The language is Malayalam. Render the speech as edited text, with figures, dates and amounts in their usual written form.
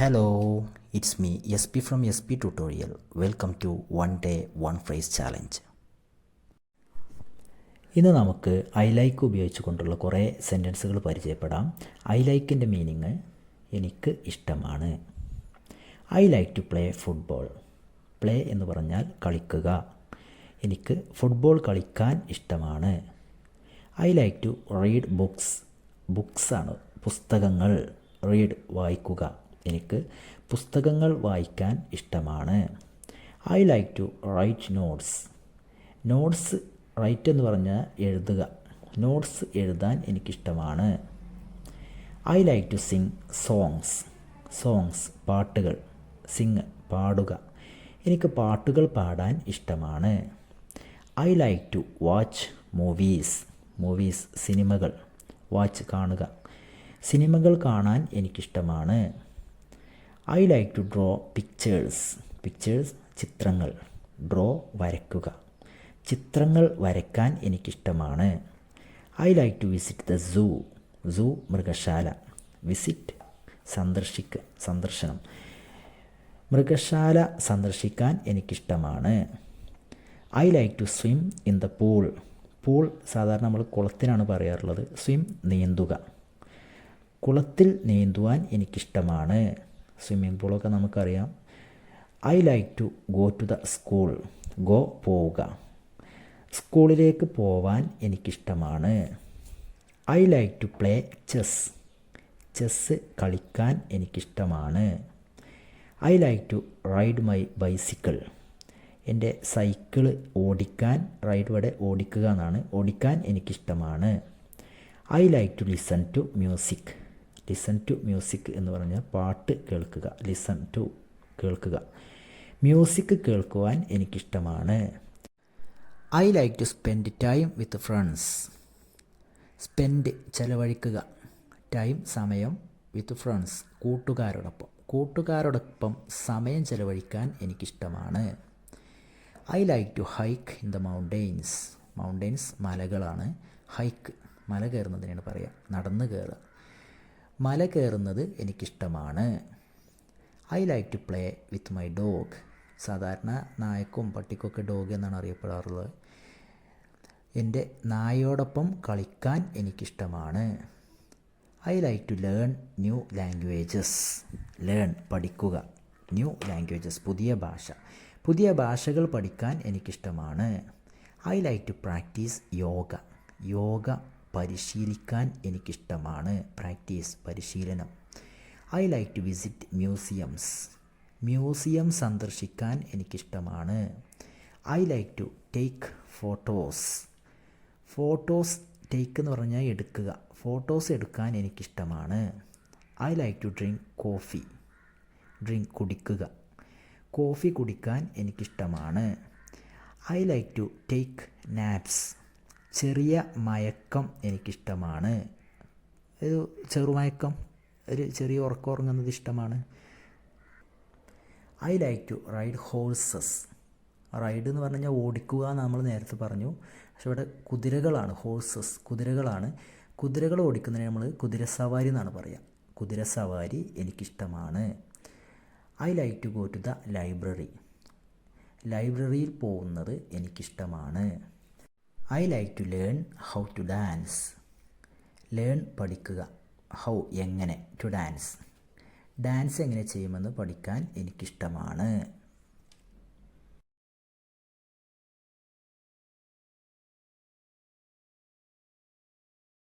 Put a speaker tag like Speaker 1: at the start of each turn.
Speaker 1: Hello, it's me SP from SP Tutorial. Welcome to One Day One Phrase Challenge. ഇന്ന് നമുക്ക് ഐ ലൈക്ക് ഉപയോഗിച്ചുകൊണ്ടുള്ള കുറേ സെൻറ്റൻസുകൾ പരിചയപ്പെടാം. ഐ ലൈക്കിൻ്റെ മീനിങ് എനിക്ക് ഇഷ്ടമാണ്. I like to play football. Play എന്ന് പറഞ്ഞാൽ കളിക്കുക. എനിക്ക് ഫുട്ബോൾ കളിക്കാൻ ഇഷ്ടമാണ്. I like to read books. ബുക്സാണ് പുസ്തകങ്ങൾ. റീഡ് വായിക്കുക. എനിക്ക് പുസ്തകങ്ങൾ വായിക്കാൻ ഇഷ്ടമാണ്. I like to right notes. Notes right എന്ന് പറഞ്ഞാൽ എഴുതുക. നോട്ട്സ് എഴുതാൻ എനിക്കിഷ്ടമാണ്. I like to sing songs. Songs പാട്ടുകൾ. സിങ് പാടുക. എനിക്ക് പാട്ടുകൾ പാടാൻ ഇഷ്ടമാണ്. I like to watch movies. Movies സിനിമകൾ. വാച്ച് കാണുക. സിനിമകൾ കാണാൻ എനിക്കിഷ്ടമാണ്. I like to draw pictures. Pictures ചിത്രങ്ങൾ. ഡ്രോ വരയ്ക്കുക. ചിത്രങ്ങൾ വരയ്ക്കാൻ എനിക്കിഷ്ടമാണ്. I like to visit the zoo. Zoo മൃഗശാല. വിസിറ്റ് സന്ദർശനം. മൃഗശാല സന്ദർശിക്കാൻ എനിക്കിഷ്ടമാണ്. I like to swim in the pool. Pool സാധാരണ നമ്മൾ കുളത്തിനാണ് പറയാറുള്ളത്. സ്വിം നീന്തുക. കുളത്തിൽ നീന്തുവാൻ എനിക്കിഷ്ടമാണ്. സ്വിമ്മിംഗ് പൂളൊക്കെ നമുക്കറിയാം. I like to go to the school. Go പോവുക. സ്കൂളിലേക്ക് പോവാൻ എനിക്കിഷ്ടമാണ്. I like to play chess. Chess കളിക്കാൻ എനിക്കിഷ്ടമാണ്. I like to ride my bicycle. എൻ്റെ സൈക്കിള് ഓടിക്കാൻ, റൈഡ് ഇവിടെ ഓടിക്കുക എന്നാണ്, ഓടിക്കാൻ എനിക്കിഷ്ടമാണ്. I like to listen to music. Listen to music എന്ന് പറഞ്ഞാൽ പാട്ട് കേൾക്കുക. ലിസൺ ടു കേൾക്കുക. മ്യൂസിക് കേൾക്കുവാൻ എനിക്കിഷ്ടമാണ്. I like to spend time with friends. Spend ചെലവഴിക്കുക. ടൈം സമയം. വിത്ത് ഫ്രണ്ട്സ് കൂട്ടുകാരോടൊപ്പം. കൂട്ടുകാരോടൊപ്പം സമയം ചെലവഴിക്കാൻ എനിക്കിഷ്ടമാണ്. I like to hike in the mountains. Mountains മലകളാണ്. ഹൈക്ക് മല കയറുന്നതിനാണ് പറയുക. നടന്ന് കയറുക. മല കയറുന്നത് എനിക്കിഷ്ടമാണ്. I like to play with my dog. സാധാരണ നായക്കും പട്ടിക്കൊക്കെ ഡോഗ് എന്നാണ് അറിയപ്പെടാറുള്ളത്. എൻ്റെ നായയോടൊപ്പം കളിക്കാൻ എനിക്കിഷ്ടമാണ്. I like to learn new languages. Learn പഠിക്കുക. ന്യൂ ലാംഗ്വേജസ് പുതിയ ഭാഷ. പുതിയ ഭാഷകൾ പഠിക്കാൻ എനിക്കിഷ്ടമാണ്. I like to practise yoga. Yoga പരിശീലിക്കാൻ എനിക്കിഷ്ടമാണ്. പ്രാക്ടീസ് പരിശീലനം. I like to visit museums. Museum സന്ദർശിക്കാൻ എനിക്കിഷ്ടമാണ്. I like to take photos. Photos take എന്ന് പറഞ്ഞാൽ എടുക്കുക. ഫോട്ടോസ് എടുക്കാൻ എനിക്കിഷ്ടമാണ്. I like to drink coffee. Drink കുടിക്കുക. കോഫി കുടിക്കാൻ എനിക്കിഷ്ടമാണ്. I like to take naps. ചെറിയ മയക്കം എനിക്കിഷ്ടമാണ്. ഒരു ചെറുമയക്കം, ഒരു ചെറിയ ഉറക്കം ഉറങ്ങുന്നത് ഇഷ്ടമാണ്. I like to ride horses. Ride എന്ന് പറഞ്ഞു കഴിഞ്ഞാൽ ഓടിക്കുക എന്ന് നമ്മൾ നേരത്തെ പറഞ്ഞു. പക്ഷെ ഇവിടെ കുതിരകളാണ്. ഹോഴ്സസ് കുതിരകളാണ്. കുതിരകൾ ഓടിക്കുന്നതിന് നമ്മൾ കുതിരസവാരി എന്നാണ് പറയുക. കുതിരസവാരി എനിക്കിഷ്ടമാണ്. I like to go to the library. ലൈബ്രറിയിൽ പോകുന്നത് എനിക്കിഷ്ടമാണ്. I like to learn how to dance. Learn പഠിക്കുക. ഹൗ എങ്ങനെ. To dance. ഡാൻസ് എങ്ങനെ ചെയ്യുമെന്ന് പഠിക്കാൻ എനിക്കിഷ്ടമാണ്.